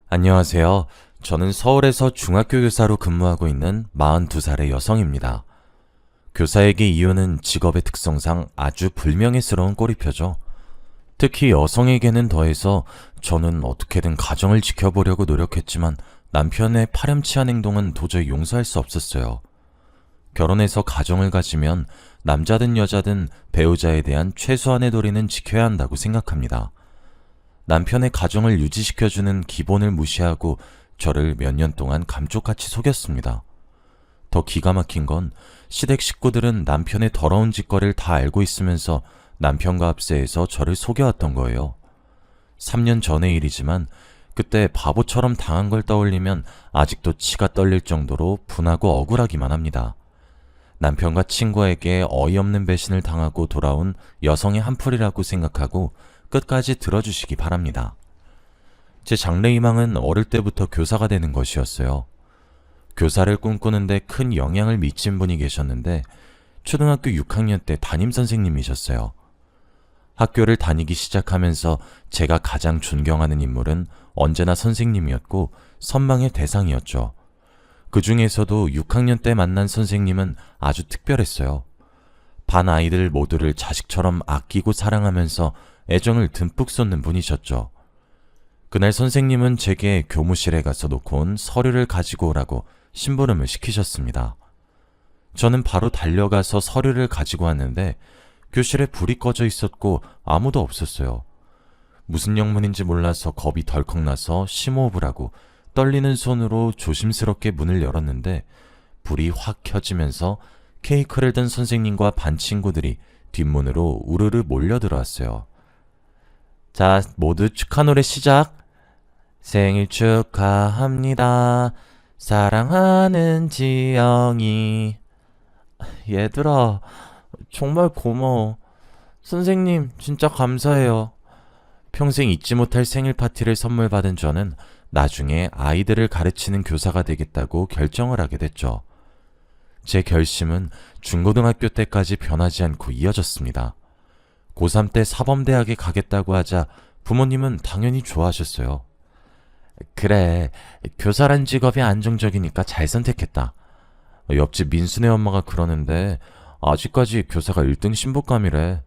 안녕하세요. 저는 서울에서 중학교 교사로 근무하고 있는 42살의 여성입니다. 교사에게 이유는 직업의 특성상 아주 불명예스러운 꼬리표죠. 특히 여성에게는 더해서 저는 어떻게든 가정을 지켜보려고 노력했지만 남편의 파렴치한 행동은 도저히 용서할 수 없었어요. 결혼해서 가정을 가지면 남자든 여자든 배우자에 대한 최소한의 도리는 지켜야 한다고 생각합니다. 남편의 가정을 유지시켜주는 기본을 무시하고 저를 몇 년 동안 감쪽같이 속였습니다. 더 기가 막힌 건 시댁 식구들은 남편의 더러운 짓거리를 다 알고 있으면서 남편과 합세해서 저를 속여왔던 거예요. 3년 전의 일이지만 그때 바보처럼 당한 걸 떠올리면 아직도 치가 떨릴 정도로 분하고 억울하기만 합니다. 남편과 친구에게 어이없는 배신을 당하고 돌아온 여성의 한풀이라고 생각하고 끝까지 들어주시기 바랍니다. 제 장래희망은 어릴 때부터 교사가 되는 것이었어요. 교사를 꿈꾸는데 큰 영향을 미친 분이 계셨는데 초등학교 6학년 때 담임선생님이셨어요. 학교를 다니기 시작하면서 제가 가장 존경하는 인물은 언제나 선생님이었고 선망의 대상이었죠. 그 중에서도 6학년 때 만난 선생님은 아주 특별했어요. 반 아이들 모두를 자식처럼 아끼고 사랑하면서 애정을 듬뿍 쏟는 분이셨죠. 그날 선생님은 제게 교무실에 가서 놓고 온 서류를 가지고 오라고 심부름을 시키셨습니다. 저는 바로 달려가서 서류를 가지고 왔는데 교실에 불이 꺼져 있었고 아무도 없었어요. 무슨 영문인지 몰라서 겁이 덜컥 나서 심호흡을 하고 떨리는 손으로 조심스럽게 문을 열었는데 불이 확 켜지면서 케이크를 든 선생님과 반 친구들이 뒷문으로 우르르 몰려들어왔어요. 자, 모두 축하 노래 시작! 생일 축하합니다. 사랑하는 지영이. 얘들아, 정말 고마워. 선생님, 진짜 감사해요. 평생 잊지 못할 생일 파티를 선물 받은 저는 나중에 아이들을 가르치는 교사가 되겠다고 결정을 하게 됐죠. 제 결심은 중고등학교 때까지 변하지 않고 이어졌습니다. 고3 때 사범대학에 가겠다고 하자 부모님은 당연히 좋아하셨어요. 그래, 교사란 직업이 안정적이니까 잘 선택했다. 옆집 민수네 엄마가 그러는데 아직까지 교사가 1등 신부감이래.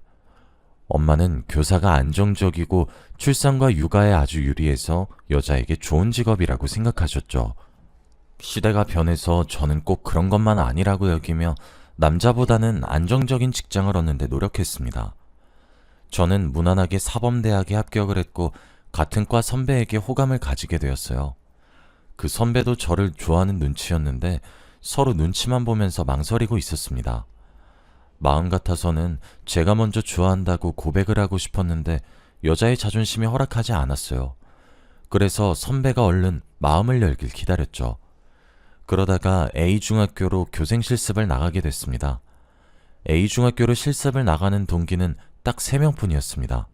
엄마는 교사가 안정적이고 출산과 육아에 아주 유리해서 여자에게 좋은 직업이라고 생각하셨죠. 시대가 변해서 저는 꼭 그런 것만 아니라고 여기며 남자보다는 안정적인 직장을 얻는 데 노력했습니다. 저는 무난하게 사범대학에 합격을 했고 같은 과 선배에게 호감을 가지게 되었어요. 그 선배도 저를 좋아하는 눈치였는데 서로 눈치만 보면서 망설이고 있었습니다. 마음 같아서는 제가 먼저 좋아한다고 고백을 하고 싶었는데 여자의 자존심이 허락하지 않았어요. 그래서 선배가 얼른 마음을 열길 기다렸죠. 그러다가 A중학교로 교생 실습을 나가게 됐습니다. A중학교로 실습을 나가는 동기는 딱 3명뿐이었습니다.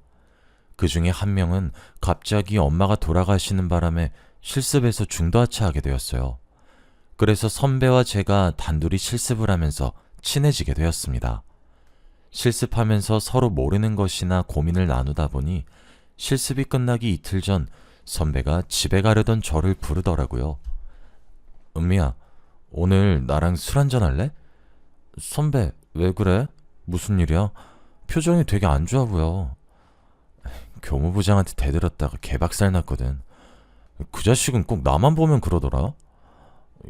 그 중에 한 명은 갑자기 엄마가 돌아가시는 바람에 실습에서 중도하차하게 되었어요. 그래서 선배와 제가 단둘이 실습을 하면서 친해지게 되었습니다. 실습하면서 서로 모르는 것이나 고민을 나누다 보니 실습이 끝나기 이틀 전 선배가 집에 가려던 저를 부르더라고요. 은미야, 오늘 나랑 술 한잔 할래? 선배, 왜 그래? 무슨 일이야? 표정이 되게 안 좋아 보여. 교무부장한테 대들었다가 개박살 났거든. 그 자식은 꼭 나만 보면 그러더라.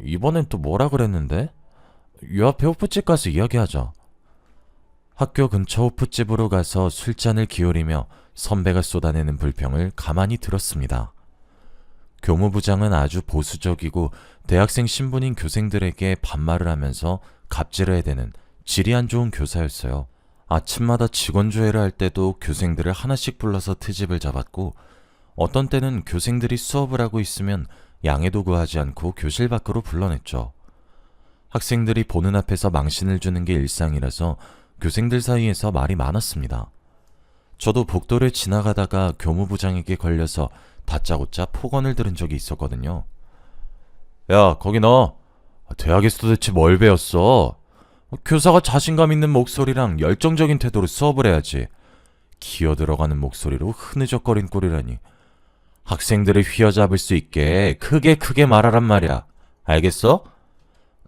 이번엔 또 뭐라 그랬는데? 요 앞에 호프집 가서 이야기하자. 학교 근처 호프집으로 가서 술잔을 기울이며 선배가 쏟아내는 불평을 가만히 들었습니다. 교무부장은 아주 보수적이고 대학생 신분인 교생들에게 반말을 하면서 갑질을 해대는 질이 안 좋은 교사였어요. 아침마다 직원 조회를 할 때도 교생들을 하나씩 불러서 트집을 잡았고 어떤 때는 교생들이 수업을 하고 있으면 양해도 구하지 않고 교실 밖으로 불러냈죠. 학생들이 보는 앞에서 망신을 주는 게 일상이라서 교생들 사이에서 말이 많았습니다. 저도 복도를 지나가다가 교무부장에게 걸려서 다짜고짜 폭언을 들은 적이 있었거든요. 야, 거기 너 대학에서 도대체 뭘 배웠어? 교사가 자신감 있는 목소리랑 열정적인 태도로 수업을 해야지. 기어 들어가는 목소리로 흐느적거린 꼴이라니. 학생들을 휘어잡을 수 있게 크게 말하란 말이야. 알겠어?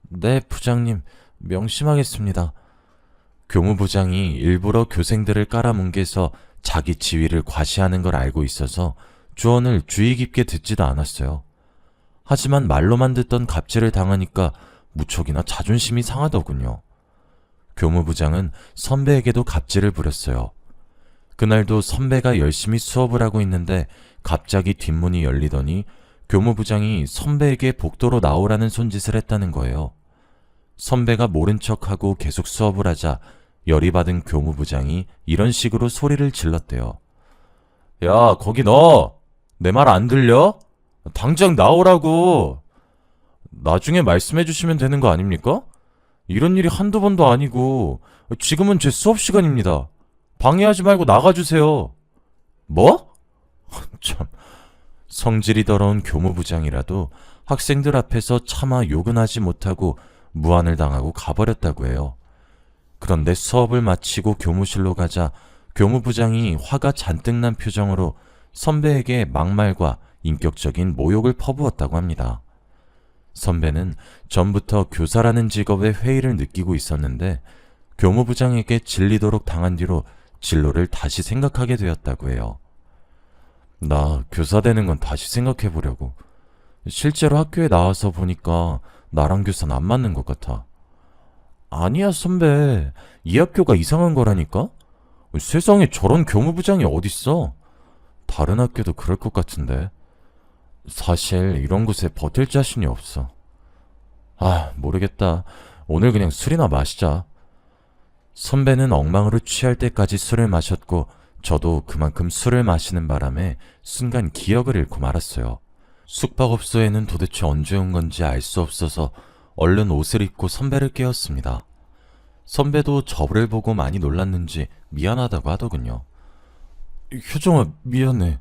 네, 부장님. 명심하겠습니다. 교무부장이 일부러 교생들을 깔아뭉개서 자기 지위를 과시하는 걸 알고 있어서 조언을 주의 깊게 듣지도 않았어요. 하지만 말로만 듣던 갑질을 당하니까 무척이나 자존심이 상하더군요. 교무부장은 선배에게도 갑질을 부렸어요. 그날도 선배가 열심히 수업을 하고 있는데 갑자기 뒷문이 열리더니 교무부장이 선배에게 복도로 나오라는 손짓을 했다는 거예요. 선배가 모른 척하고 계속 수업을 하자 열이 받은 교무부장이 이런 식으로 소리를 질렀대요. 야, 거기 너! 내 말 안 들려? 당장 나오라고! 나중에 말씀해 주시면 되는 거 아닙니까? 이런 일이 한두 번도 아니고 지금은 제 수업 시간입니다. 방해하지 말고 나가주세요. 뭐? 참, 성질이 더러운 교무부장이라도 학생들 앞에서 차마 욕은 하지 못하고 무안을 당하고 가버렸다고 해요. 그런데 수업을 마치고 교무실로 가자 교무부장이 화가 잔뜩 난 표정으로 선배에게 막말과 인격적인 모욕을 퍼부었다고 합니다. 선배는 전부터 교사라는 직업에 회의를 느끼고 있었는데 교무부장에게 질리도록 당한 뒤로 진로를 다시 생각하게 되었다고 해요. 나 교사 되는 건 다시 생각해 보려고. 실제로 학교에 나와서 보니까 나랑 교사는 안 맞는 것 같아. 아니야, 선배. 이 학교가 이상한 거라니까? 세상에 저런 교무부장이 어딨어? 다른 학교도 그럴 것 같은데. 사실 이런 곳에 버틸 자신이 없어. 아, 모르겠다. 오늘 그냥 술이나 마시자. 선배는 엉망으로 취할 때까지 술을 마셨고 저도 그만큼 술을 마시는 바람에 순간 기억을 잃고 말았어요. 숙박업소에는 도대체 언제 온 건지 알 수 없어서 얼른 옷을 입고 선배를 깨웠습니다. 선배도 저를 보고 많이 놀랐는지 미안하다고 하더군요. 효정아, 미안해.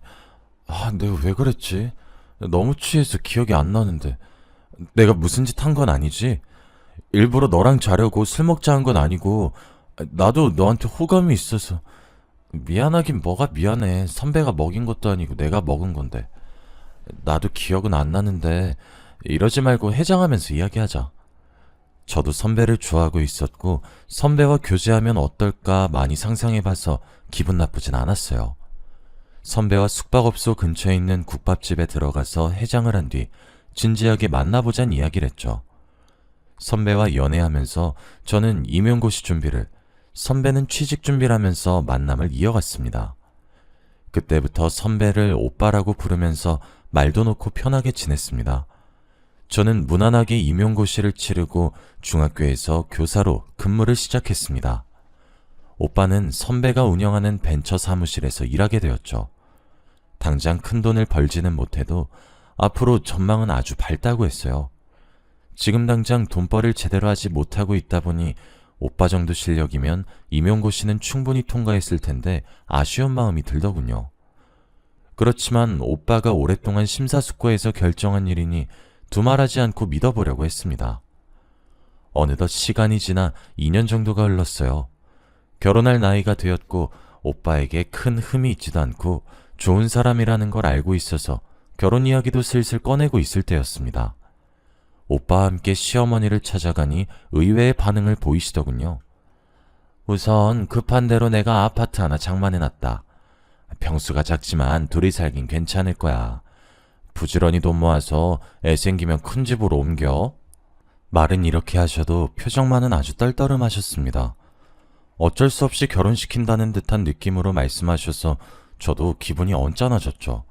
내가 왜 그랬지? 너무 취해서 기억이 안 나는데. 내가 무슨 짓 한 건 아니지? 일부러 너랑 자려고 술 먹자 한 건 아니고 나도 너한테 호감이 있어서. 미안하긴 뭐가 미안해. 선배가 먹인 것도 아니고 내가 먹은 건데. 나도 기억은 안 나는데 이러지 말고 해장하면서 이야기하자. 저도 선배를 좋아하고 있었고 선배와 교제하면 어떨까 많이 상상해봐서 기분 나쁘진 않았어요. 선배와 숙박업소 근처에 있는 국밥집에 들어가서 해장을 한 뒤 진지하게 만나보자는 이야기를 했죠. 선배와 연애하면서 저는 임용고시 준비를, 선배는 취직 준비를 하면서 만남을 이어갔습니다. 그때부터 선배를 오빠라고 부르면서 말도 놓고 편하게 지냈습니다. 저는 무난하게 임용고시를 치르고 중학교에서 교사로 근무를 시작했습니다. 오빠는 선배가 운영하는 벤처 사무실에서 일하게 되었죠. 당장 큰 돈을 벌지는 못해도 앞으로 전망은 아주 밝다고 했어요. 지금 당장 돈벌이를 제대로 하지 못하고 있다 보니 오빠 정도 실력이면 임용고시는 충분히 통과했을 텐데 아쉬운 마음이 들더군요. 그렇지만 오빠가 오랫동안 심사숙고해서 결정한 일이니 두말하지 않고 믿어보려고 했습니다. 어느덧 시간이 지나 2년 정도가 흘렀어요. 결혼할 나이가 되었고 오빠에게 큰 흠이 있지도 않고 좋은 사람이라는 걸 알고 있어서 결혼 이야기도 슬슬 꺼내고 있을 때였습니다. 오빠와 함께 시어머니를 찾아가니 의외의 반응을 보이시더군요. 우선 급한 대로 내가 아파트 하나 장만해놨다. 평수가 작지만 둘이 살긴 괜찮을 거야. 부지런히 돈 모아서 애 생기면 큰 집으로 옮겨. 말은 이렇게 하셔도 표정만은 아주 떨떠름하셨습니다. 어쩔 수 없이 결혼시킨다는 듯한 느낌으로 말씀하셔서 저도 기분이 언짢아졌죠.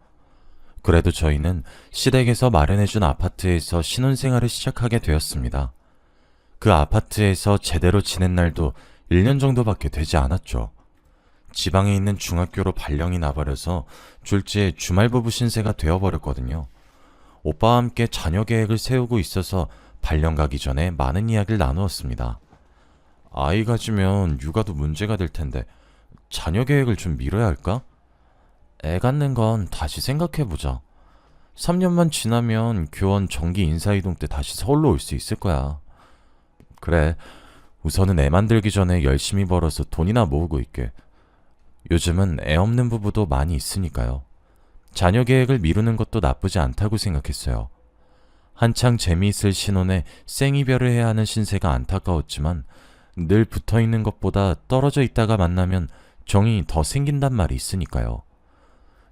그래도 저희는 시댁에서 마련해준 아파트에서 신혼생활을 시작하게 되었습니다. 그 아파트에서 제대로 지낸 날도 1년 정도밖에 되지 않았죠. 지방에 있는 중학교로 발령이 나버려서 졸지에 주말부부 신세가 되어버렸거든요. 오빠와 함께 자녀 계획을 세우고 있어서 발령 가기 전에 많은 이야기를 나누었습니다. 아이 가지면 육아도 문제가 될 텐데 자녀 계획을 좀 미뤄야 할까? 애 갖는 건 다시 생각해보자. 3년만 지나면 교원 정기 인사이동 때 다시 서울로 올 수 있을 거야. 그래, 우선은 애 만들기 전에 열심히 벌어서 돈이나 모으고 있게. 요즘은 애 없는 부부도 많이 있으니까요. 자녀 계획을 미루는 것도 나쁘지 않다고 생각했어요. 한창 재미있을 신혼에 생이별을 해야 하는 신세가 안타까웠지만 늘 붙어있는 것보다 떨어져 있다가 만나면 정이 더 생긴단 말이 있으니까요.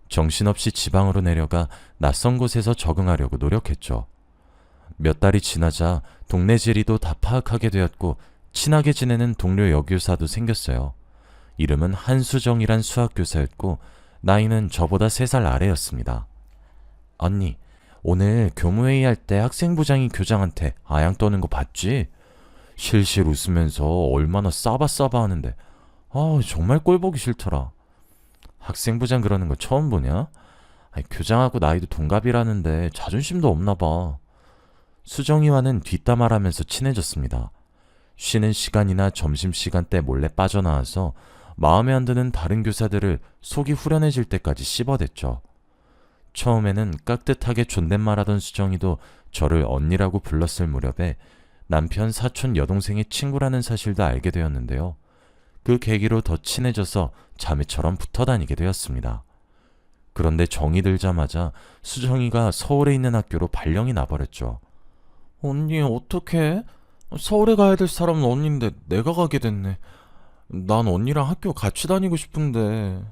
정신없이 지방으로 내려가 낯선 곳에서 적응하려고 노력했죠. 몇 달이 지나자 동네 지리도 다 파악하게 되었고 친하게 지내는 동료 여교사도 생겼어요. 이름은 한수정이란 수학교사였고 나이는 저보다 3살 아래였습니다. 언니, 오늘 교무회의 할 때 학생부장이 교장한테 아양 떠는 거 봤지? 실실 웃으면서 얼마나 싸바싸바 하는데 정말 꼴보기 싫더라. 학생부장 그러는 거 처음 보냐? 교장하고 나이도 동갑이라는데 자존심도 없나 봐. 수정이와는 뒷담화하면서 친해졌습니다. 쉬는 시간이나 점심시간 때 몰래 빠져나와서 마음에 안 드는 다른 교사들을 속이 후련해질 때까지 씹어댔죠. 처음에는 깍듯하게 존댓말하던 수정이도 저를 언니라고 불렀을 무렵에 남편 사촌 여동생의 친구라는 사실도 알게 되었는데요. 그 계기로 더 친해져서 자매처럼 붙어 다니게 되었습니다. 그런데 정이 들자마자 수정이가 서울에 있는 학교로 발령이 나버렸죠. 언니 어떡해? 서울에 가야 될 사람은 언니인데 내가 가게 됐네. 난 언니랑 학교 같이 다니고 싶은데.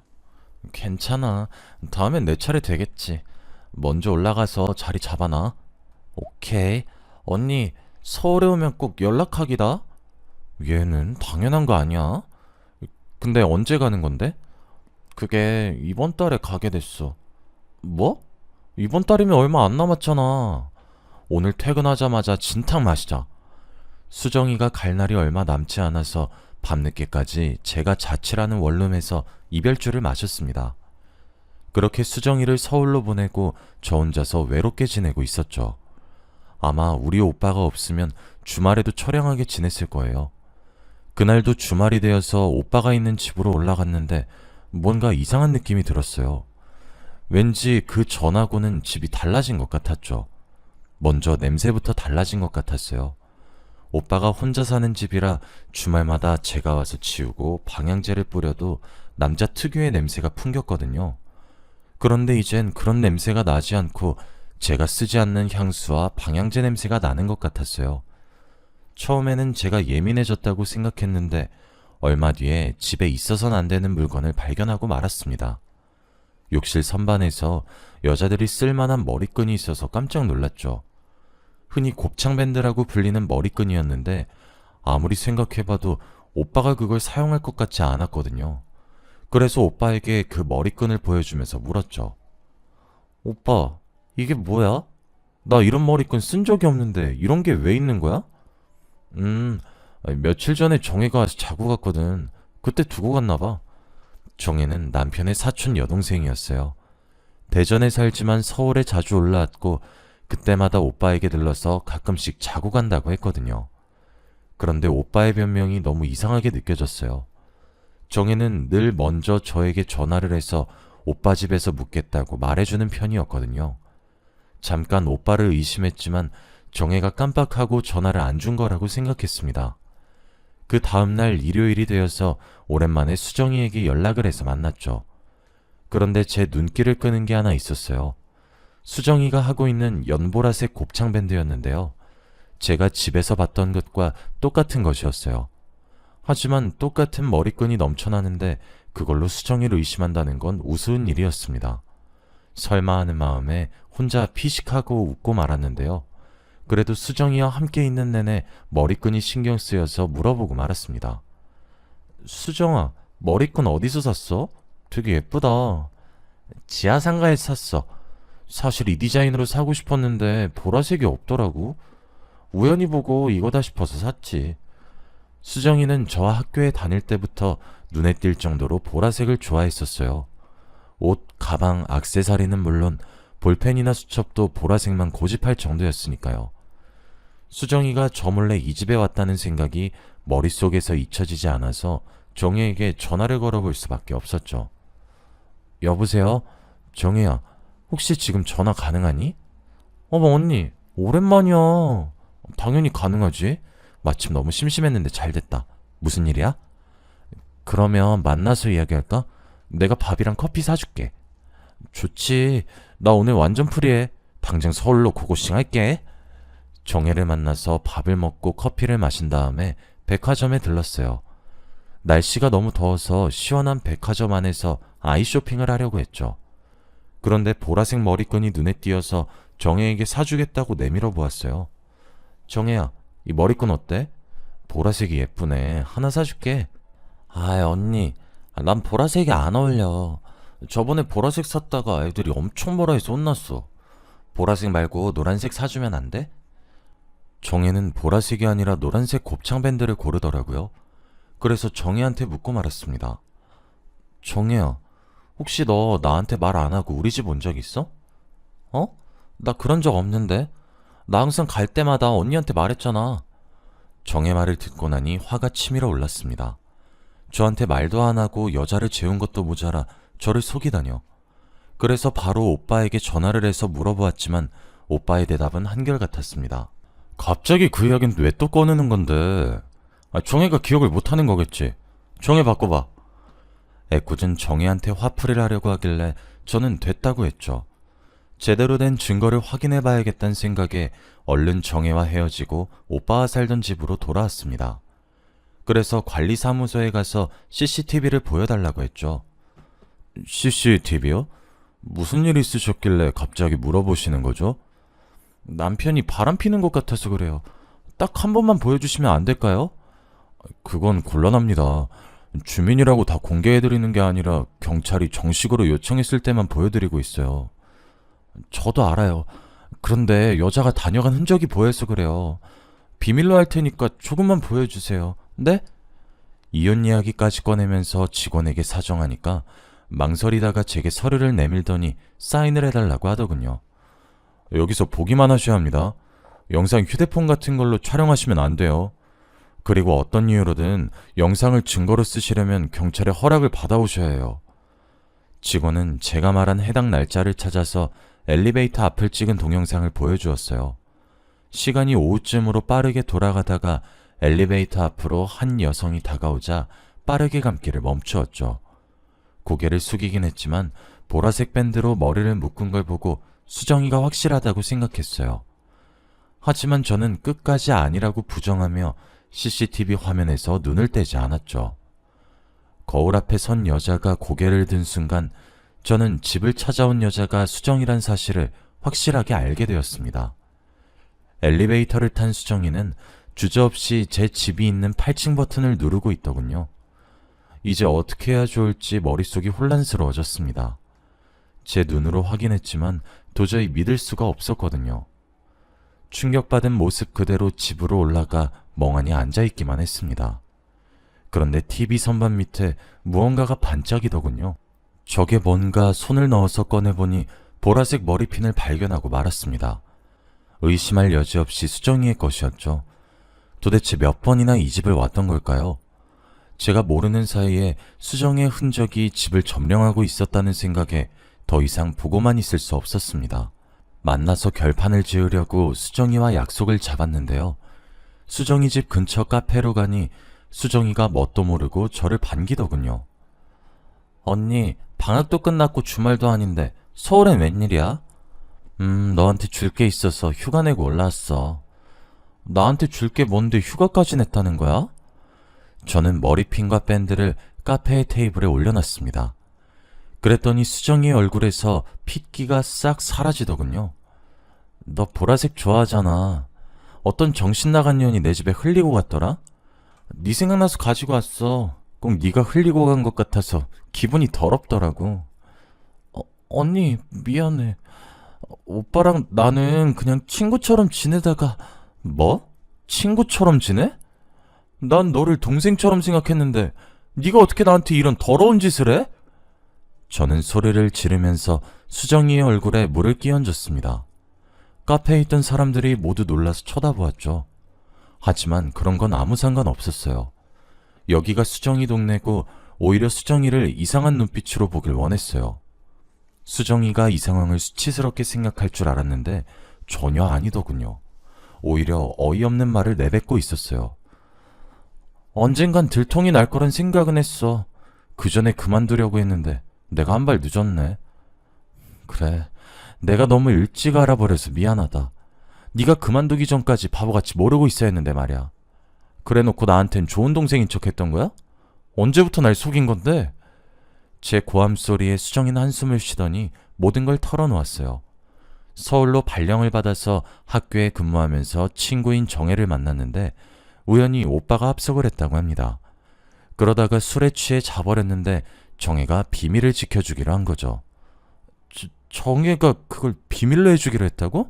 괜찮아. 다음엔 내 차례 되겠지. 먼저 올라가서 자리 잡아놔. 오케이. 언니 서울에 오면 꼭 연락하기다. 얘는 당연한 거 아니야? 근데 언제 가는 건데? 그게 이번 달에 가게 됐어. 뭐? 이번 달이면 얼마 안 남았잖아. 오늘 퇴근하자마자 진탕 마시자. 수정이가 갈 날이 얼마 남지 않아서 밤늦게까지 제가 자취라는 원룸에서 이별주를 마셨습니다. 그렇게 수정이를 서울로 보내고 저 혼자서 외롭게 지내고 있었죠. 아마 우리 오빠가 없으면 주말에도 처량하게 지냈을 거예요. 그날도 주말이 되어서 오빠가 있는 집으로 올라갔는데 뭔가 이상한 느낌이 들었어요. 왠지 그 전하고는 집이 달라진 것 같았죠. 먼저 냄새부터 달라진 것 같았어요. 오빠가 혼자 사는 집이라 주말마다 제가 와서 치우고 방향제를 뿌려도 남자 특유의 냄새가 풍겼거든요. 그런데 이젠 그런 냄새가 나지 않고 제가 쓰지 않는 향수와 방향제 냄새가 나는 것 같았어요. 처음에는 제가 예민해졌다고 생각했는데 얼마 뒤에 집에 있어서는 안 되는 물건을 발견하고 말았습니다. 욕실 선반에서 여자들이 쓸만한 머리끈이 있어서 깜짝 놀랐죠. 흔히 곱창밴드라고 불리는 머리끈이었는데 아무리 생각해봐도 오빠가 그걸 사용할 것 같지 않았거든요. 그래서 오빠에게 그 머리끈을 보여주면서 물었죠. 오빠, 이게 뭐야? 나 이런 머리끈 쓴 적이 없는데 이런 게 왜 있는 거야? 며칠 전에 정혜가 와서 자고 갔거든. 그때 두고 갔나 봐. 정혜는 남편의 사촌 여동생이었어요. 대전에 살지만 서울에 자주 올라왔고 그때마다 오빠에게 들러서 가끔씩 자고 간다고 했거든요. 그런데 오빠의 변명이 너무 이상하게 느껴졌어요. 정혜는 늘 먼저 저에게 전화를 해서 오빠 집에서 묵겠다고 말해주는 편이었거든요. 잠깐 오빠를 의심했지만 정혜가 깜빡하고 전화를 안 준 거라고 생각했습니다. 그 다음날 일요일이 되어서 오랜만에 수정이에게 연락을 해서 만났죠. 그런데 제 눈길을 끄는 게 하나 있었어요. 수정이가 하고 있는 연보라색 곱창밴드였는데요. 제가 집에서 봤던 것과 똑같은 것이었어요. 하지만 똑같은 머리끈이 넘쳐나는데 그걸로 수정이를 의심한다는 건 우스운 일이었습니다. 설마 하는 마음에 혼자 피식하고 웃고 말았는데요. 그래도 수정이와 함께 있는 내내 머리끈이 신경 쓰여서 물어보고 말았습니다. 수정아, 머리끈 어디서 샀어? 되게 예쁘다. 지하상가에서 샀어. 사실 이 디자인으로 사고 싶었는데 보라색이 없더라고. 우연히 보고 이거다 싶어서 샀지. 수정이는 저와 학교에 다닐 때부터 눈에 띌 정도로 보라색을 좋아했었어요. 옷, 가방, 액세서리는 물론 볼펜이나 수첩도 보라색만 고집할 정도였으니까요. 수정이가 저 몰래 이 집에 왔다는 생각이 머릿속에서 잊혀지지 않아서 정혜에게 전화를 걸어볼 수밖에 없었죠. 여보세요? 정혜야, 혹시 지금 전화 가능하니? 어머 언니, 오랜만이야. 당연히 가능하지. 마침 너무 심심했는데 잘됐다. 무슨 일이야? 그러면 만나서 이야기할까? 내가 밥이랑 커피 사줄게. 좋지. 나 오늘 완전 프리해. 당장 서울로 고고싱 할게. 정혜를 만나서 밥을 먹고 커피를 마신 다음에 백화점에 들렀어요. 날씨가 너무 더워서 시원한 백화점 안에서 아이 쇼핑을 하려고 했죠. 그런데 보라색 머리끈이 눈에 띄어서 정혜에게 사주겠다고 내밀어 보았어요. 정혜야, 이 머리끈 어때? 보라색이 예쁘네. 하나 사줄게. 아, 언니, 난 보라색이 안 어울려. 저번에 보라색 샀다가 애들이 엄청 뭐라 해서 혼났어. 보라색 말고 노란색 사주면 안 돼? 정혜는 보라색이 아니라 노란색 곱창 밴드를 고르더라고요. 그래서 정혜한테 묻고 말았습니다. 정혜야, 혹시 너 나한테 말 안 하고 우리 집 온 적 있어? 어? 나 그런 적 없는데? 나 항상 갈 때마다 언니한테 말했잖아. 정혜 말을 듣고 나니 화가 치밀어 올랐습니다. 저한테 말도 안 하고 여자를 재운 것도 모자라 저를 속이다뇨. 그래서 바로 오빠에게 전화를 해서 물어보았지만 오빠의 대답은 한결같았습니다. 갑자기 그 이야기는 왜 또 꺼내는 건데? 정혜가 기억을 못하는 거겠지. 정혜 바꿔봐. 애꿎은 정혜한테 화풀이를 하려고 하길래 저는 됐다고 했죠. 제대로 된 증거를 확인해봐야겠다는 생각에 얼른 정혜와 헤어지고 오빠와 살던 집으로 돌아왔습니다. 그래서 관리사무소에 가서 CCTV를 보여달라고 했죠. CCTV요? 무슨 일 있으셨길래 갑자기 물어보시는 거죠? 남편이 바람 피는 것 같아서 그래요. 딱 한 번만 보여주시면 안 될까요? 그건 곤란합니다. 주민이라고 다 공개해드리는 게 아니라 경찰이 정식으로 요청했을 때만 보여드리고 있어요. 저도 알아요. 그런데 여자가 다녀간 흔적이 보여서 그래요. 비밀로 할 테니까 조금만 보여주세요. 네? 이혼 이야기까지 꺼내면서 직원에게 사정하니까 망설이다가 제게 서류를 내밀더니 사인을 해달라고 하더군요. 여기서 보기만 하셔야 합니다. 영상 휴대폰 같은 걸로 촬영하시면 안 돼요. 그리고 어떤 이유로든 영상을 증거로 쓰시려면 경찰의 허락을 받아오셔야 해요. 직원은 제가 말한 해당 날짜를 찾아서 엘리베이터 앞을 찍은 동영상을 보여주었어요. 시간이 오후쯤으로 빠르게 돌아가다가 엘리베이터 앞으로 한 여성이 다가오자 빠르게 감기를 멈추었죠. 고개를 숙이긴 했지만 보라색 밴드로 머리를 묶은 걸 보고 수정이가 확실하다고 생각했어요. 하지만 저는 끝까지 아니라고 부정하며 CCTV 화면에서 눈을 떼지 않았죠. 거울 앞에 선 여자가 고개를 든 순간 저는 집을 찾아온 여자가 수정이란 사실을 확실하게 알게 되었습니다. 엘리베이터를 탄 수정이는 주저없이 제 집이 있는 8층 버튼을 누르고 있더군요. 이제 어떻게 해야 좋을지 머릿속이 혼란스러워졌습니다. 제 눈으로 확인했지만 도저히 믿을 수가 없었거든요. 충격받은 모습 그대로 집으로 올라가 멍하니 앉아있기만 했습니다. 그런데 TV 선반 밑에 무언가가 반짝이더군요. 저게 뭔가 손을 넣어서 꺼내보니 보라색 머리핀을 발견하고 말았습니다. 의심할 여지 없이 수정이의 것이었죠. 도대체 몇 번이나 이 집을 왔던 걸까요? 제가 모르는 사이에 수정의 흔적이 집을 점령하고 있었다는 생각에 더 이상 보고만 있을 수 없었습니다. 만나서 결판을 지으려고 수정이와 약속을 잡았는데요. 수정이 집 근처 카페로 가니 수정이가 뭣도 모르고 저를 반기더군요. 언니, 방학도 끝났고 주말도 아닌데 서울엔 웬일이야? 너한테 줄 게 있어서 휴가 내고 올라왔어. 나한테 줄 게 뭔데 휴가까지 냈다는 거야? 저는 머리핀과 밴드를 카페의 테이블에 올려놨습니다. 그랬더니 수정이의 얼굴에서 핏기가 싹 사라지더군요. 너 보라색 좋아하잖아. 어떤 정신 나간 년이 내 집에 흘리고 갔더라? 네 생각나서 가지고 왔어. 꼭 네가 흘리고 간 것 같아서 기분이 더럽더라고. 언니, 미안해. 오빠랑 나는 그냥 친구처럼 지내다가... 뭐? 친구처럼 지내? 난 너를 동생처럼 생각했는데 네가 어떻게 나한테 이런 더러운 짓을 해? 저는 소리를 지르면서 수정이의 얼굴에 물을 끼얹었습니다. 카페에 있던 사람들이 모두 놀라서 쳐다보았죠. 하지만 그런 건 아무 상관 없었어요. 여기가 수정이 동네고 오히려 수정이를 이상한 눈빛으로 보길 원했어요. 수정이가 이 상황을 수치스럽게 생각할 줄 알았는데 전혀 아니더군요. 오히려 어이없는 말을 내뱉고 있었어요. 언젠간 들통이 날 거란 생각은 했어. 그 전에 그만두려고 했는데 내가 한 발 늦었네. 그래, 내가 너무 일찍 알아버려서 미안하다. 네가 그만두기 전까지 바보같이 모르고 있어야 했는데 말이야. 그래놓고 나한텐 좋은 동생인 척 했던 거야? 언제부터 날 속인 건데? 제 고함 소리에 수정이는 한숨을 쉬더니 모든 걸 털어놓았어요. 서울로 발령을 받아서 학교에 근무하면서 친구인 정혜를 만났는데 우연히 오빠가 합석을 했다고 합니다. 그러다가 술에 취해 자버렸는데 정혜가 비밀을 지켜주기로 한 거죠. 정혜가 그걸 비밀로 해주기로 했다고?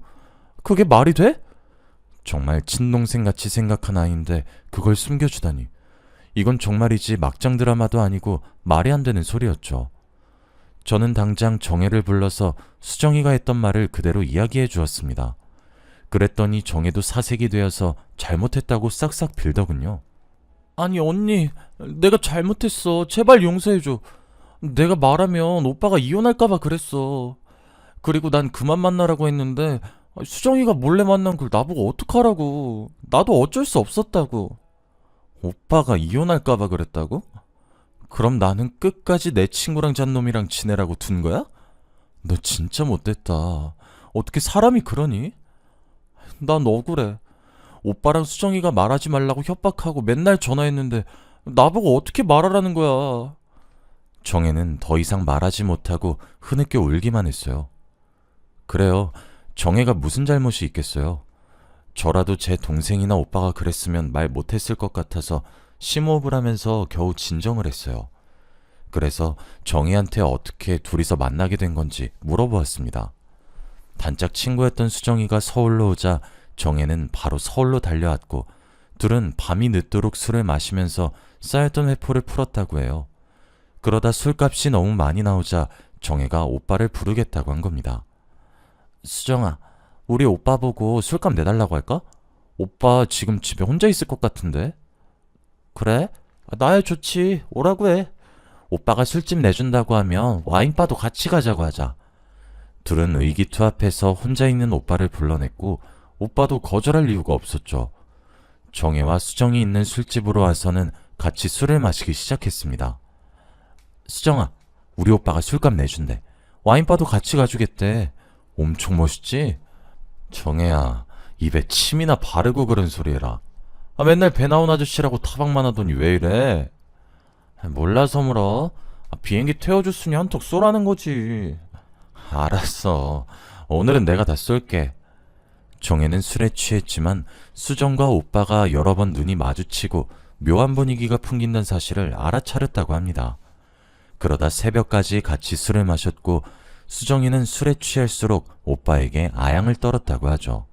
그게 말이 돼? 정말 친동생같이 생각한 아이인데 그걸 숨겨주다니. 이건 정말이지 막장 드라마도 아니고 말이 안 되는 소리였죠. 저는 당장 정혜를 불러서 수정이가 했던 말을 그대로 이야기해 주었습니다. 그랬더니 정혜도 사색이 되어서 잘못했다고 싹싹 빌더군요. 아니 언니, 내가 잘못했어. 제발 용서해줘. 내가 말하면 오빠가 이혼할까봐 그랬어. 그리고 난 그만 만나라고 했는데 수정이가 몰래 만난 걸 나보고 어떡하라고. 나도 어쩔 수 없었다고. 오빠가 이혼할까봐 그랬다고? 그럼 나는 끝까지 내 친구랑 잔 놈이랑 지내라고 둔 거야? 너 진짜 못됐다. 어떻게 사람이 그러니? 난 억울해. 오빠랑 수정이가 말하지 말라고 협박하고 맨날 전화했는데 나보고 어떻게 말하라는 거야. 정혜는 더 이상 말하지 못하고 흐느껴 울기만 했어요. 그래요. 정혜가 무슨 잘못이 있겠어요. 저라도 제 동생이나 오빠가 그랬으면 말 못했을 것 같아서 심호흡을 하면서 겨우 진정을 했어요. 그래서 정희한테 어떻게 둘이서 만나게 된 건지 물어보았습니다. 단짝 친구였던 수정이가 서울로 오자 정혜는 바로 서울로 달려왔고 둘은 밤이 늦도록 술을 마시면서 쌓였던 회포를 풀었다고 해요. 그러다 술값이 너무 많이 나오자 정혜가 오빠를 부르겠다고 한 겁니다. 수정아, 우리 오빠 보고 술값 내달라고 할까? 오빠 지금 집에 혼자 있을 것 같은데. 그래? 나야 좋지. 오라고 해. 오빠가 술집 내준다고 하면 와인바도 같이 가자고 하자. 둘은 의기투합해서 혼자 있는 오빠를 불러냈고 오빠도 거절할 이유가 없었죠. 정혜와 수정이 있는 술집으로 와서는 같이 술을 마시기 시작했습니다. 수정아, 우리 오빠가 술값 내준대. 와인바도 같이 가주겠대. 엄청 멋있지? 정혜야, 입에 침이나 바르고 그런 소리 해라. 맨날 배 나온 아저씨라고 타박만 하더니 왜 이래? 몰라서 물어. 비행기 태워줬으니 한턱 쏘라는 거지. 알았어. 오늘은 내가 다 쏠게. 정혜는 술에 취했지만 수정과 오빠가 여러 번 눈이 마주치고 묘한 분위기가 풍긴다는 사실을 알아차렸다고 합니다. 그러다 새벽까지 같이 술을 마셨고 수정이는 술에 취할수록 오빠에게 아양을 떨었다고 하죠.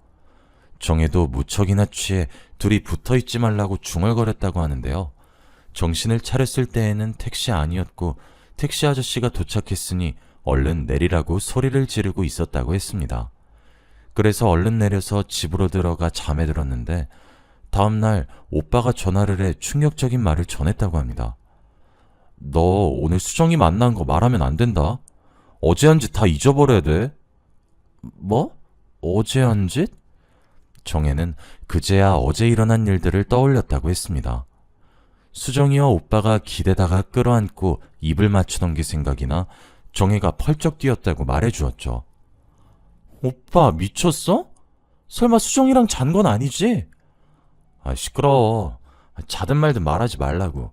정혜도 무척이나 취해 둘이 붙어있지 말라고 중얼거렸다고 하는데요. 정신을 차렸을 때에는 택시 아니었고 택시 아저씨가 도착했으니 얼른 내리라고 소리를 지르고 있었다고 했습니다. 그래서 얼른 내려서 집으로 들어가 잠에 들었는데 다음날 오빠가 전화를 해 충격적인 말을 전했다고 합니다. 너 오늘 수정이 만난 거 말하면 안 된다. 어제 한 짓 다 잊어버려야 돼. 뭐? 어제 한 짓? 정혜는 그제야 어제 일어난 일들을 떠올렸다고 했습니다. 수정이와 오빠가 기대다가 끌어안고 입을 맞추던 게 생각이나 정혜가 펄쩍 뛰었다고 말해주었죠. 오빠 미쳤어? 설마 수정이랑 잔 건 아니지? 시끄러워. 자든 말든 말하지 말라고.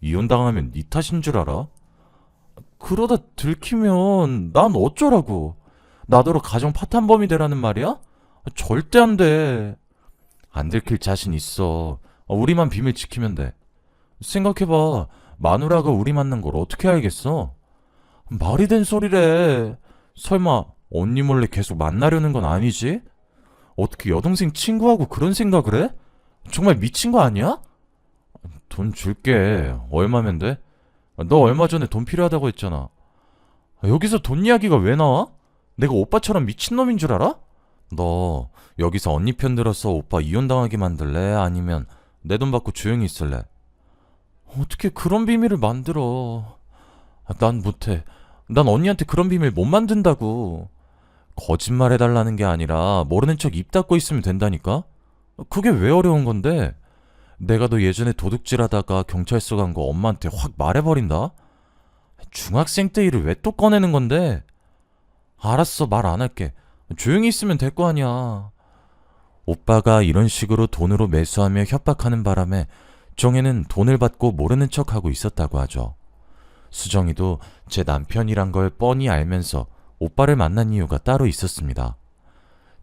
이혼당하면 네 탓인 줄 알아? 그러다 들키면 난 어쩌라고. 나더러 가정 파탄범이 되라는 말이야? 절대 안 돼. 안 들킬 자신 있어. 우리만 비밀 지키면 돼. 생각해봐. 마누라가 우리 만난 걸 어떻게 알겠어? 말이 된 소리래. 설마 언니 몰래 계속 만나려는 건 아니지? 어떻게 여동생 친구하고 그런 생각을 해? 정말 미친 거 아니야? 돈 줄게. 얼마면 돼? 너 얼마 전에 돈 필요하다고 했잖아. 여기서 돈 이야기가 왜 나와? 내가 오빠처럼 미친놈인 줄 알아? 너 여기서 언니 편 들어서 오빠 이혼당하게 만들래? 아니면 내 돈 받고 조용히 있을래? 어떻게 그런 비밀을 만들어? 난 못해. 난 언니한테 그런 비밀 못 만든다고. 거짓말 해달라는 게 아니라 모르는 척 입 닫고 있으면 된다니까? 그게 왜 어려운 건데? 내가 너 예전에 도둑질하다가 경찰서 간 거 엄마한테 확 말해버린다? 중학생 때 일을 왜 또 꺼내는 건데? 알았어, 말 안 할게. 조용히 있으면 될 거 아니야. 오빠가 이런 식으로 돈으로 매수하며 협박하는 바람에 정혜는 돈을 받고 모르는 척하고 있었다고 하죠. 수정이도 제 남편이란 걸 뻔히 알면서 오빠를 만난 이유가 따로 있었습니다.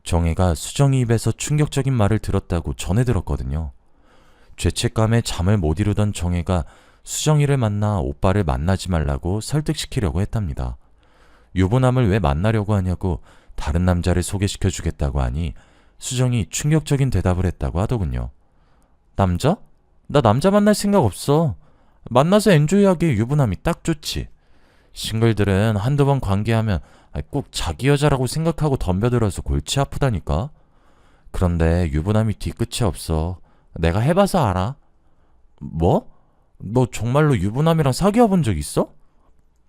정혜가 수정이 입에서 충격적인 말을 들었다고 전해 들었거든요. 죄책감에 잠을 못 이루던 정혜가 수정이를 만나 오빠를 만나지 말라고 설득시키려고 했답니다. 유부남을 왜 만나려고 하냐고 다른 남자를 소개시켜 주겠다고 하니 수정이 충격적인 대답을 했다고 하더군요. 남자? 나 남자 만날 생각 없어. 만나서 엔조이하기에 유부남이 딱 좋지. 싱글들은 한두 번 관계하면 꼭 자기 여자라고 생각하고 덤벼들어서 골치 아프다니까. 그런데 유부남이 뒤끝이 없어. 내가 해봐서 알아. 뭐? 너 정말로 유부남이랑 사귀어 본 적 있어?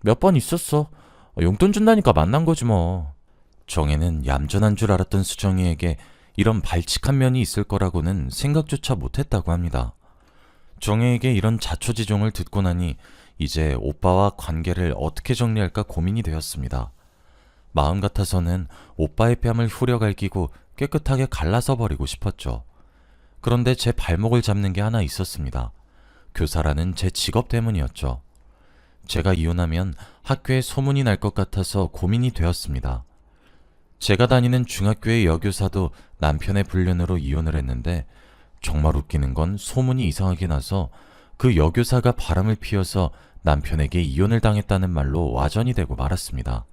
몇 번 있었어. 용돈 준다니까 만난 거지 뭐. 정혜는 얌전한 줄 알았던 수정이에게 이런 발칙한 면이 있을 거라고는 생각조차 못했다고 합니다. 정혜에게 이런 자초지종을 듣고 나니 이제 오빠와 관계를 어떻게 정리할까 고민이 되었습니다. 마음 같아서는 오빠의 뺨을 후려갈기고 깨끗하게 갈라서 버리고 싶었죠. 그런데 제 발목을 잡는 게 하나 있었습니다. 교사라는 제 직업 때문이었죠. 제가 이혼하면 학교에 소문이 날 것 같아서 고민이 되었습니다. 제가 다니는 중학교의 여교사도 남편의 불륜으로 이혼을 했는데 정말 웃기는 건 소문이 이상하게 나서 그 여교사가 바람을 피워서 남편에게 이혼을 당했다는 말로 와전이 되고 말았습니다.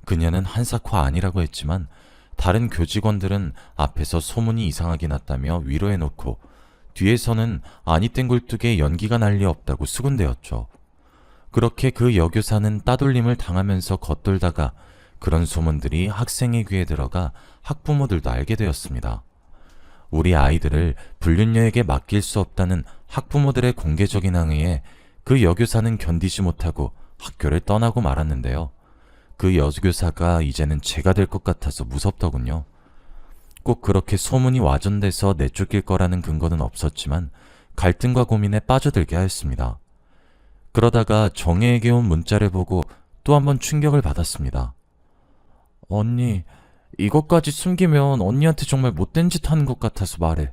그녀는 한사코 아니라고 했지만 다른 교직원들은 앞에서 소문이 이상하게 났다며 위로해놓고 뒤에서는 아니 땡굴뚝에 연기가 날 리 없다고 수군대었죠. 그렇게 그 여교사는 따돌림을 당하면서 겉돌다가 그런 소문들이 학생의 귀에 들어가 학부모들도 알게 되었습니다. 우리 아이들을 불륜녀에게 맡길 수 없다는 학부모들의 공개적인 항의에 그 여교사는 견디지 못하고 학교를 떠나고 말았는데요. 그 여교사가 이제는 제가 될 것 같아서 무섭더군요. 꼭 그렇게 소문이 와전돼서 내쫓길 거라는 근거는 없었지만 갈등과 고민에 빠져들게 하였습니다. 그러다가 정혜에게 온 문자를 보고 또 한 번 충격을 받았습니다. 언니, 이것까지 숨기면 언니한테 정말 못된 짓 하는 것 같아서 말해.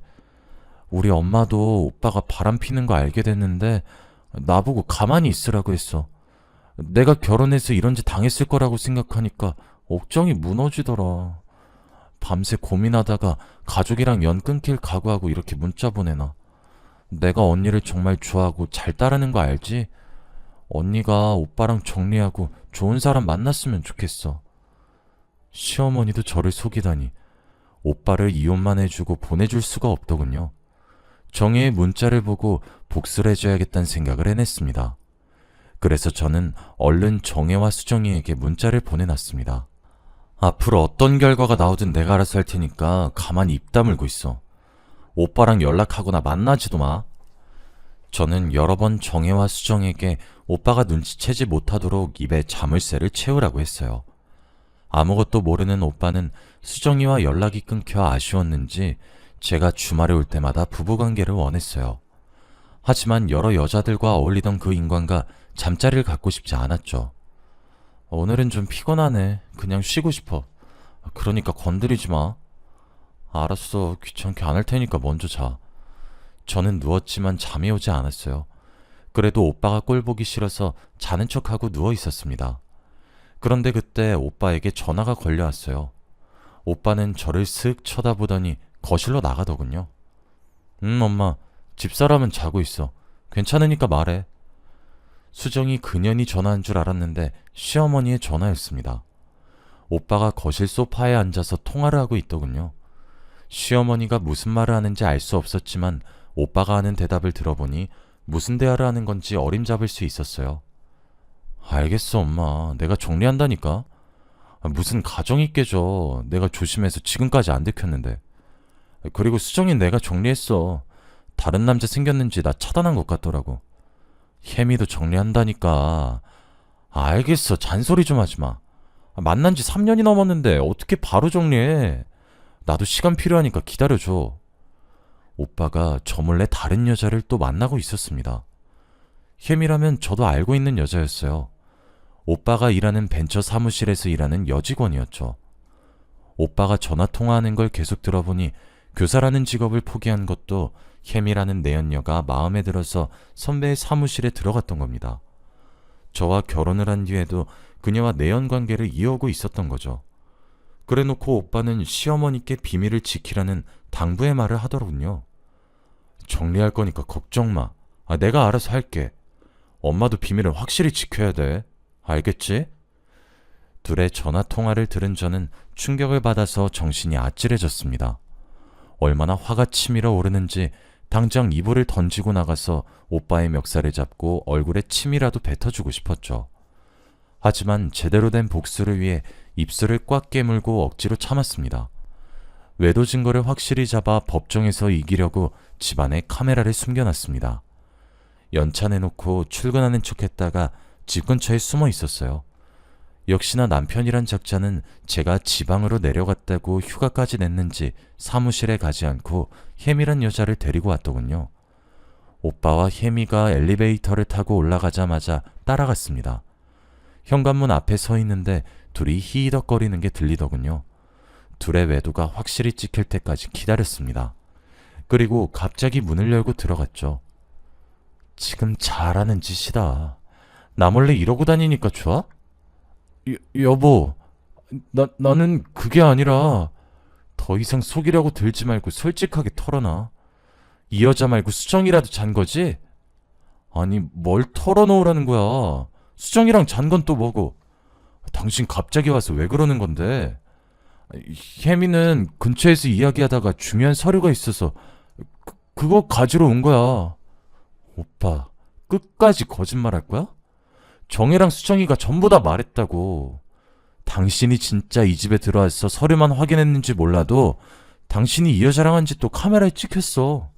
우리 엄마도 오빠가 바람 피는 거 알게 됐는데 나보고 가만히 있으라고 했어. 내가 결혼해서 이런 짓 당했을 거라고 생각하니까 억장이 무너지더라. 밤새 고민하다가 가족이랑 연 끊길 각오하고 이렇게 문자 보내놔. 내가 언니를 정말 좋아하고 잘 따르는 거 알지? 언니가 오빠랑 정리하고 좋은 사람 만났으면 좋겠어. 시어머니도 저를 속이다니 오빠를 이혼만 해주고 보내줄 수가 없더군요. 정혜의 문자를 보고 복수를 해줘야겠다는 생각을 해냈습니다. 그래서 저는 얼른 정혜와 수정이에게 문자를 보내놨습니다. 앞으로 어떤 결과가 나오든 내가 알아서 할 테니까 가만히 입 다물고 있어. 오빠랑 연락하거나 만나지도 마. 저는 여러 번 정혜와 수정에게 오빠가 눈치채지 못하도록 입에 자물쇠를 채우라고 했어요. 아무것도 모르는 오빠는 수정이와 연락이 끊겨 아쉬웠는지 제가 주말에 올 때마다 부부관계를 원했어요. 하지만 여러 여자들과 어울리던 그 인간과 잠자리를 갖고 싶지 않았죠. 오늘은 좀 피곤하네. 그냥 쉬고 싶어. 그러니까 건드리지 마. 알았어. 귀찮게 안 할 테니까 먼저 자. 저는 누웠지만 잠이 오지 않았어요. 그래도 오빠가 꼴 보기 싫어서 자는 척하고 누워 있었습니다. 그런데 그때 오빠에게 전화가 걸려왔어요. 오빠는 저를 슥 쳐다보더니 거실로 나가더군요. 엄마. 집사람은 자고 있어. 괜찮으니까 말해. 수정이 그년이 전화한 줄 알았는데 시어머니의 전화였습니다. 오빠가 거실 소파에 앉아서 통화를 하고 있더군요. 시어머니가 무슨 말을 하는지 알 수 없었지만 오빠가 하는 대답을 들어보니 무슨 대화를 하는 건지 어림잡을 수 있었어요. 알겠어, 엄마. 내가 정리한다니까. 무슨 가정이 깨져. 내가 조심해서 지금까지 안 들켰는데. 그리고 수정이 내가 정리했어. 다른 남자 생겼는지 나 차단한 것 같더라고. 혜미도 정리한다니까. 알겠어. 잔소리 좀 하지 마. 만난 지 3년이 넘었는데 어떻게 바로 정리해. 나도 시간 필요하니까 기다려줘. 오빠가 저 몰래 다른 여자를 또 만나고 있었습니다. 혜미라면 저도 알고 있는 여자였어요. 오빠가 일하는 벤처 사무실에서 일하는 여직원이었죠. 오빠가 전화 통화하는 걸 계속 들어보니 교사라는 직업을 포기한 것도 혜미라는 내연녀가 마음에 들어서 선배의 사무실에 들어갔던 겁니다. 저와 결혼을 한 뒤에도 그녀와 내연 관계를 이어오고 있었던 거죠. 그래놓고 오빠는 시어머니께 비밀을 지키라는 당부의 말을 하더군요. 정리할 거니까 걱정 마. 내가 알아서 할게. 엄마도 비밀을 확실히 지켜야 돼. 알겠지? 둘의 전화 통화를 들은 저는 충격을 받아서 정신이 아찔해졌습니다. 얼마나 화가 치밀어 오르는지 당장 이불을 던지고 나가서 오빠의 멱살을 잡고 얼굴에 침이라도 뱉어주고 싶었죠. 하지만 제대로 된 복수를 위해 입술을 꽉 깨물고 억지로 참았습니다. 외도 증거를 확실히 잡아 법정에서 이기려고 집안에 카메라를 숨겨놨습니다. 연차내놓고 출근하는 척했다가 집 근처에 숨어 있었어요. 역시나 남편이란 작자는 제가 지방으로 내려갔다고 휴가까지 냈는지 사무실에 가지 않고 혜미란 여자를 데리고 왔더군요. 오빠와 혜미가 엘리베이터를 타고 올라가자마자 따라갔습니다. 현관문 앞에 서 있는데 둘이 히히덕거리는 게 들리더군요. 둘의 외도가 확실히 찍힐 때까지 기다렸습니다. 그리고 갑자기 문을 열고 들어갔죠. 지금 잘하는 짓이다. 나 몰래 이러고 다니니까 좋아? 여보, 나는 그게 아니라 더 이상 속이려고 들지 말고 솔직하게 털어놔. 이 여자 말고 수정이라도 잔 거지? 아니, 뭘 털어놓으라는 거야. 수정이랑 잔 건 또 뭐고? 당신 갑자기 와서 왜 그러는 건데? 혜미는 근처에서 이야기하다가 중요한 서류가 있어서 그거 가지러 온 거야. 오빠, 끝까지 거짓말할 거야? 정혜랑 수정이가 전부 다 말했다고. 당신이 진짜 이 집에 들어와서 서류만 확인했는지 몰라도 당신이 이 여자랑 한 짓도 카메라에 찍혔어.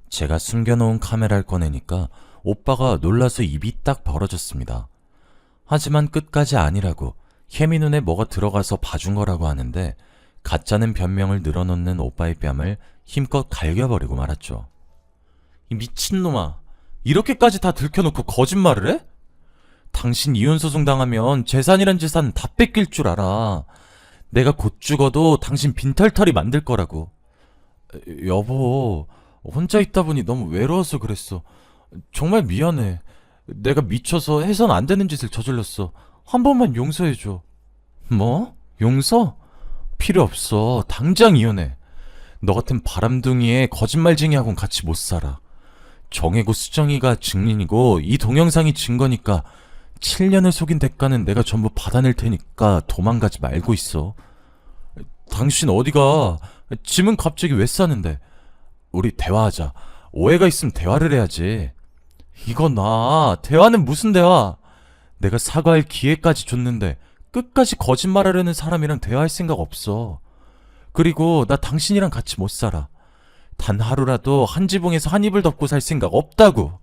제가 숨겨놓은 카메라를 꺼내니까 오빠가 놀라서 입이 딱 벌어졌습니다. 하지만 끝까지 아니라고 혜미 눈에 뭐가 들어가서 봐준 거라고 하는데 가짜는 변명을 늘어놓는 오빠의 뺨을 힘껏 갈겨버리고 말았죠. 이 미친놈아, 이렇게까지 다 들켜놓고 거짓말을 해? 당신 이혼소송 당하면 재산이란 재산 다 뺏길 줄 알아. 내가 곧 죽어도 당신 빈털터리 만들 거라고. 여보, 혼자 있다 보니 너무 외로워서 그랬어. 정말 미안해. 내가 미쳐서 해선 안 되는 짓을 저질렀어. 한 번만 용서해줘. 뭐? 용서? 필요 없어. 당장 이혼해. 너 같은 바람둥이에 거짓말쟁이하고는 같이 못 살아. 정혜고 수정이가 증인이고 이 동영상이 증거니까 7년을 속인 대가는 내가 전부 받아낼 테니까 도망가지 말고 있어. 당신 어디가? 짐은 갑자기 왜 싸는데? 우리 대화하자. 오해가 있으면 대화를 해야지. 이거 대화는 무슨 대화? 내가 사과할 기회까지 줬는데 끝까지 거짓말하려는 사람이랑 대화할 생각 없어. 그리고 나 당신이랑 같이 못 살아. 단 하루라도 한 지붕에서 한 이불 덮고 살 생각 없다고.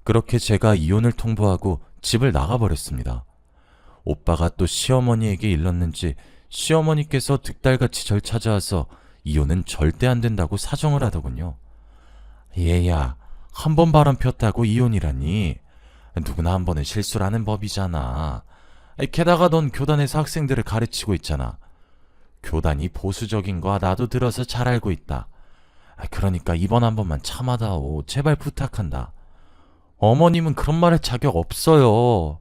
그렇게 제가 이혼을 통보하고 집을 나가버렸습니다. 오빠가 또 시어머니에게 일렀는지 시어머니께서 득달같이 절 찾아와서 이혼은 절대 안 된다고 사정을 하더군요. 얘야, 한 번 바람 폈다고 이혼이라니. 누구나 한 번은 실수를 하는 법이잖아. 게다가 넌 교단에서 학생들을 가르치고 있잖아. 교단이 보수적인 거 나도 들어서 잘 알고 있다. 그러니까 이번 한 번만 참아다오. 제발 부탁한다. 어머님은 그런 말 할 자격 없어요.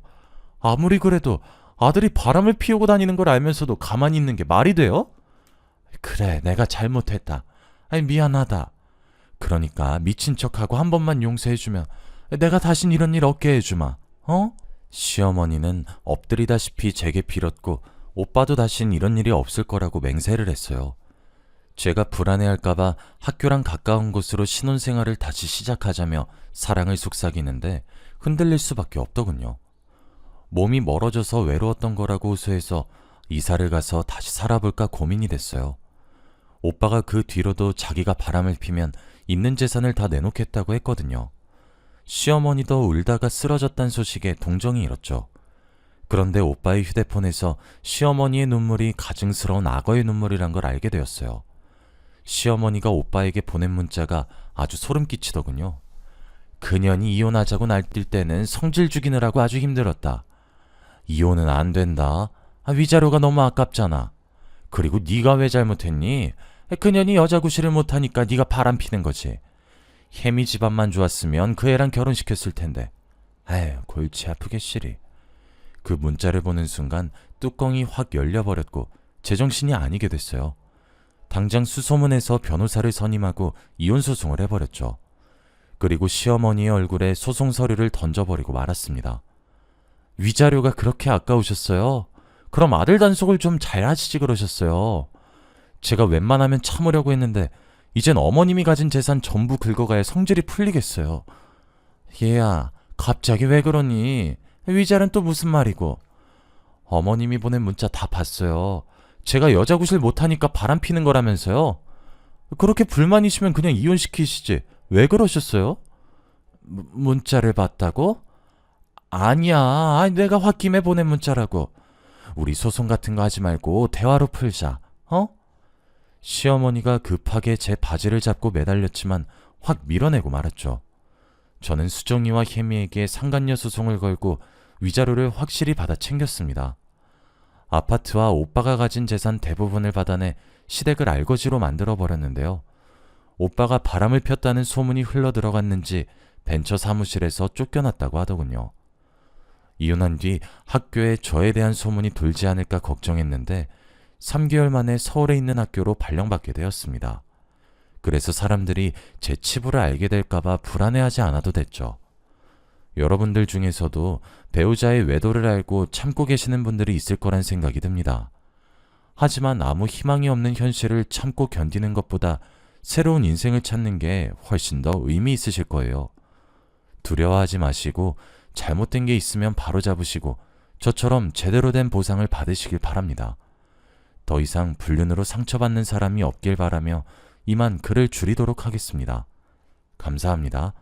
아무리 그래도 아들이 바람을 피우고 다니는 걸 알면서도 가만히 있는 게 말이 돼요? 그래, 내가 잘못했다. 미안하다. 그러니까 미친 척하고 한 번만 용서해주면 내가 다신 이런 일 없게 해주마. 어? 시어머니는 엎드리다시피 제게 빌었고 오빠도 다신 이런 일이 없을 거라고 맹세를 했어요. 제가 불안해할까봐 학교랑 가까운 곳으로 신혼생활을 다시 시작하자며 사랑을 속삭이는데 흔들릴 수밖에 없더군요. 몸이 멀어져서 외로웠던 거라고 호소해서 이사를 가서 다시 살아볼까 고민이 됐어요. 오빠가 그 뒤로도 자기가 바람을 피면 있는 재산을 다 내놓겠다고 했거든요. 시어머니도 울다가 쓰러졌단 소식에 동정이 일었죠. 그런데 오빠의 휴대폰에서 시어머니의 눈물이 가증스러운 악어의 눈물이란 걸 알게 되었어요. 시어머니가 오빠에게 보낸 문자가 아주 소름 끼치더군요. 그년이 이혼하자고 날뛸 때는 성질 죽이느라고 아주 힘들었다. 이혼은 안 된다. 위자료가 너무 아깝잖아. 그리고 네가 왜 잘못했니? 그년이 여자 구실을 못하니까 네가 바람피는 거지. 혜미 집안만 좋았으면 그 애랑 결혼시켰을 텐데. 에휴, 골치 아프게 시리. 그 문자를 보는 순간 뚜껑이 확 열려버렸고 제정신이 아니게 됐어요. 당장 수소문해서 변호사를 선임하고 이혼 소송을 해버렸죠. 그리고 시어머니의 얼굴에 소송 서류를 던져버리고 말았습니다. 위자료가 그렇게 아까우셨어요? 그럼 아들 단속을 좀 잘 하시지 그러셨어요. 제가 웬만하면 참으려고 했는데 이젠 어머님이 가진 재산 전부 긁어가야 성질이 풀리겠어요. 얘야, 갑자기 왜 그러니? 위자료는 또 무슨 말이고? 어머님이 보낸 문자 다 봤어요. 제가 여자 구실 못하니까 바람피는 거라면서요? 그렇게 불만이시면 그냥 이혼시키시지. 왜 그러셨어요? 문자를 봤다고? 아니야. 내가 홧김에 보낸 문자라고. 우리 소송 같은 거 하지 말고 대화로 풀자. 어? 시어머니가 급하게 제 바지를 잡고 매달렸지만 확 밀어내고 말았죠. 저는 수정이와 혜미에게 상간녀 소송을 걸고 위자료를 확실히 받아 챙겼습니다. 아파트와 오빠가 가진 재산 대부분을 받아내 시댁을 알거지로 만들어버렸는데요. 오빠가 바람을 폈다는 소문이 흘러들어갔는지 벤처 사무실에서 쫓겨났다고 하더군요. 이혼한 뒤 학교에 저에 대한 소문이 돌지 않을까 걱정했는데 3개월 만에 서울에 있는 학교로 발령받게 되었습니다. 그래서 사람들이 제 치부를 알게 될까봐 불안해하지 않아도 됐죠. 여러분들 중에서도 배우자의 외도를 알고 참고 계시는 분들이 있을 거란 생각이 듭니다. 하지만 아무 희망이 없는 현실을 참고 견디는 것보다 새로운 인생을 찾는 게 훨씬 더 의미 있으실 거예요. 두려워하지 마시고 잘못된 게 있으면 바로 잡으시고 저처럼 제대로 된 보상을 받으시길 바랍니다. 더 이상 불륜으로 상처받는 사람이 없길 바라며 이만 글을 줄이도록 하겠습니다. 감사합니다.